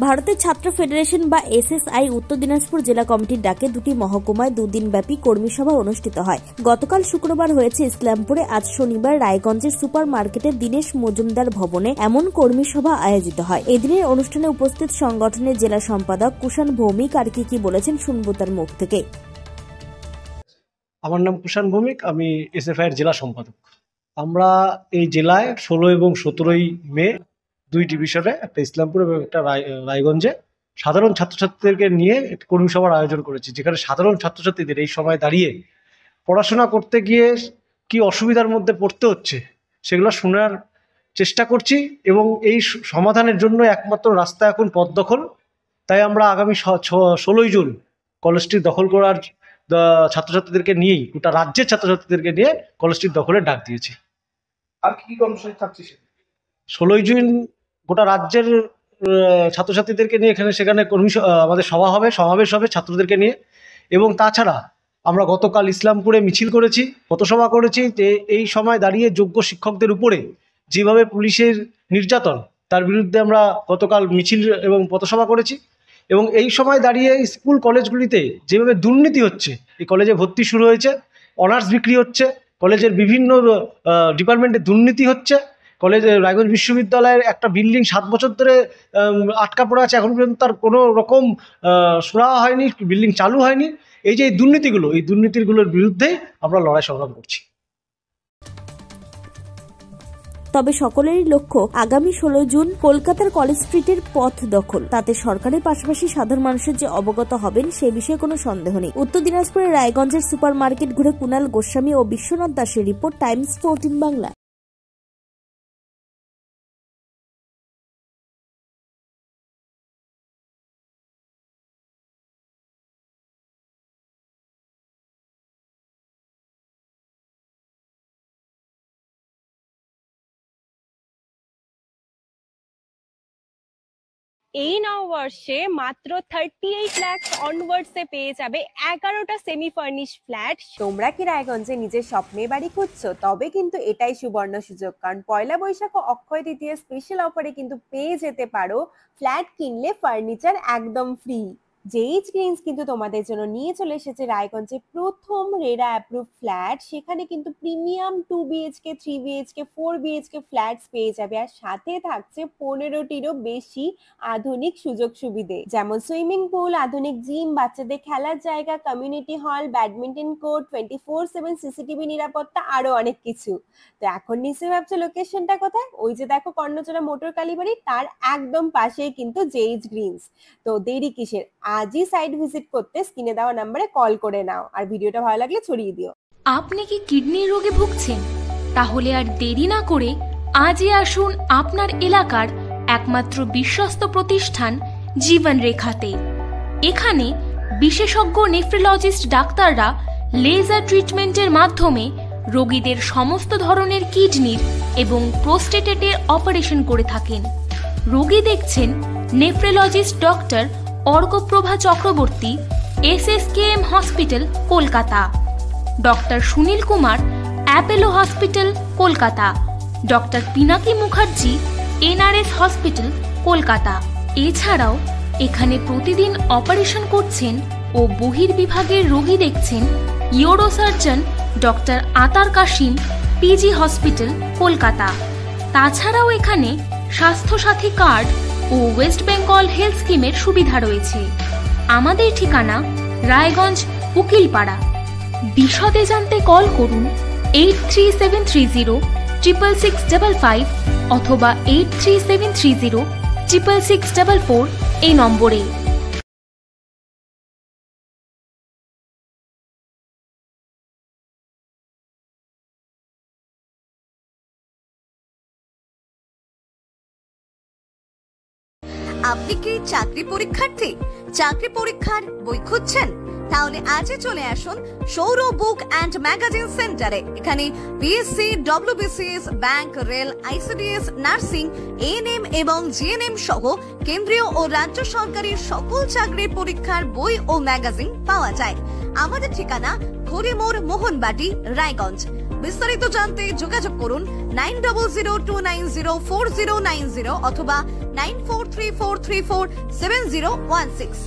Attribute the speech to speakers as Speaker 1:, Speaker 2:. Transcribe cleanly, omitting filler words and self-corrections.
Speaker 1: ভারতের ছাত্র ফেডারেশন বা এসএসআই উত্তর দিনাজপুর জেলা কমিটির ডাকে দুটি মহকুমায় দুদিনব্যাপী কর্মী সভা অনুষ্ঠিত হয়। গতকাল শুক্রবার হয়েছে ইসলামপুরে, আজ শনিবার রায়গঞ্জের সুপার মার্কেটের দীনেশ মজুমদার ভবনে এমন কর্মী সভা আয়োজিত হয়। এদিনের অনুষ্ঠানে উপস্থিত সংগঠনের জেলা সম্পাদক কুষাণ ভৌমিক আর কি বলেছেন শুনবো তার মুখ থেকে।
Speaker 2: আমার নাম কুষাণ ভৌমিক, আমি এসএফআই এর জেলা সম্পাদক। আমরা এই জেলায় 16 এবং 17 মে দুই ডিভিশনে, একটা ইসলামপুর এবং একটা রায়গঞ্জে সাধারণ ছাত্রছাত্রীদেরকে নিয়ে কর্মী সভার আয়োজন করেছি, যেখানে সাধারণ ছাত্রছাত্রীদের এই সময় দাঁড়িয়ে পড়াশোনা করতে গিয়ে কি অসুবিধার মধ্যে পড়তে হচ্ছে সেগুলো শোনার চেষ্টা করছি এবং এই সমাধানের জন্য একমাত্র রাস্তা এখন পথ দখল। তাই আমরা আগামী 16 জুন কলেজটি দখল করার ছাত্রছাত্রীদেরকে নিয়েই, গোটা রাজ্যের ছাত্রছাত্রীদেরকে নিয়ে কলেজটির দখলের ডাক দিয়েছি।
Speaker 3: আর কি কর্মসূচি থাকছে?
Speaker 2: 16 জুন গোটা রাজ্যের ছাত্রছাত্রীদেরকে নিয়ে সেখানে আমাদের সমাবেশ হবে ছাত্রদেরকে নিয়ে। এবং তাছাড়া আমরা গতকাল ইসলামপুরে মিছিল করেছি, পথসভা করেছি, যে এই সময় দাঁড়িয়ে যোগ্য শিক্ষকদের উপরে যেভাবে পুলিশের নির্যাতন, তার বিরুদ্ধে আমরা গতকাল মিছিল এবং পথসভা করেছি। এবং এই সময় দাঁড়িয়ে স্কুল কলেজগুলিতে যেভাবে দুর্নীতি হচ্ছে, এই কলেজে ভর্তি শুরু হয়েছে, অনার্স বিক্রি হচ্ছে, কলেজের বিভিন্ন ডিপার্টমেন্টে দুর্নীতি হচ্ছে, কলেজের রায়গঞ্জ বিশ্ববিদ্যালয়ের একটা বিল্ডিং 7 বছর ধরে আটকা পড়ে আছে, এখন পর্যন্ত তার কোনো রকম সুরাহা হয়নি, বিল্ডিং চালু হয়নি। এই যে এই দুর্নীতিগুলোর বিরুদ্ধে আমরা লড়াই সংগ্রাম করছি।
Speaker 1: তবে সকলেরই লক্ষ্য আগামী 16 জুন কলকাতার কলেজ স্ট্রিটের পথ দখল। তাতে সরকারের পাশাপাশি সাধারণ মানুষের যে অবগত হবেন সে বিষয়ে কোনো সন্দেহ নেই। উত্তর দিনাজপুরের রায়গঞ্জের সুপার মার্কেট ঘুরে কুণাল গোস্বামী ও বিশ্বনাথ দাসের রিপোর্ট, টাইমস 14 বাংলা।
Speaker 4: এই নববর্ষে মাত্র 38 লাখ অনওয়ার্ডসে পেয়ে যাবে 11টা সেমি ফার্নিশ ফ্ল্যাট।
Speaker 5: তোমরা কি রায়গঞ্জে নিজের স্বপ্নের বাড়ি খুঁজছো? তবে কিন্তু এটাই সুবর্ণ সুযোগ, কারণ পয়লা বৈশাখ ও অক্ষয় তৃতীয়া স্পেশাল অফারে কিন্তু পেয়ে যেতে পারো ফ্ল্যাট কিনলে ফার্নিচার একদম ফ্রি। জেইচ গ্রিনস কিন্তু তোমাদের জন্য নিয়ে চলে এসেছে রায়গঞ্জে প্রথম রেরা অ্যাপ্রুভ ফ্ল্যাট। সেখানে কিন্তু premium 2 BHK, 3 BHK, 4 BHK flats পেয়ে যাবে, আর সাথে থাকছে 15টিরও বেশি আধুনিক সুযোগ সুবিধে, যেমন সুইমিং পুল, আধুনিক জিম, বাচ্চাদের খেলার জায়গা, community hall, badminton court, 24/7 CCTV নিরাপত্তা, আরো অনেক কিছু। তো এখন নিশ্চয়ই ভাবছো লোকেশনটা কোথায়? ওই যে দেখো কর্ণচড়া মোটর কালীবাড়ি, তার একদম পাশেই কিন্তু জেইচ গ্রিনস। তো দেরি কিসের? আজই সাইট ভিজিট করতে স্ক্রিনে দেওয়া নম্বরে কল করে নাও, আর ভিডিওটা ভালো লাগলে ছড়িয়ে দিও।
Speaker 6: আপনি কি কিডনির রোগে ভুগছেন? তাহলে আর দেরি না করে আজই আসুন আপনার এলাকার একমাত্র বিশ্বস্ত প্রতিষ্ঠান জীবন রেখাতে। এখানে বিশেষজ্ঞ নেফ্রোলজিস্ট ডাক্তাররা লেজার ট্রিটমেন্টের মাধ্যমে রোগীদের সমস্ত ধরনের কিডনির এবং প্রোস্টেটের অপারেশন করে থাকেন। রোগী দেখছেন nephrologist doctor Arkaprava Chakraborty, SSKM hospital, Kolkata; doctor Sunil Kumar, Apollo hospital, Kolkata; doctor Pinaki Mukherjee, NRS hospital, Kolkata. এছাড়াও এখানে প্রতিদিন অপারেশন করছেন ও বহির্বিভাগের রোগী দেখছেন ইউরোসার্জন ডক্টর আতার কাশিম, PG হসপিটাল, কলকাতা। তাছাড়াও এখানে স্বাস্থ্যসাথী কার্ড ও ওয়েস্ট বেঙ্গল হেলথ স্কিমের সুবিধা রয়েছে। আমাদের ঠিকানা রায়গঞ্জ, উকিলপাড়া। বিশদে জানতে কল করুন 8373066655 অথবা 8373066644 এই নম্বরে।
Speaker 7: আপনি কি চাকরি পরীক্ষার্থী? চাকরি পরীক্ষার বই খুঁজছেন? তাহলে আজই চলে আসুন সৌরভ বুক অ্যান্ড ম্যাগাজিন সেন্টারে। এখানে BSc, WBCS, bank, rail, ICDS, nursing, ANM এবং GNM সহ কেন্দ্রীয় ও রাজ্য সরকারের সকল চাকরির পরীক্ষার বই ও ম্যাগাজিন পাওয়া যায়। আমাদের ঠিকানা হরিমোড়, মোহনবাটি, রায়গঞ্জ। বিস্তারিত জানতে যোগাযোগ করুন 9002904090 অথবা 9434347016।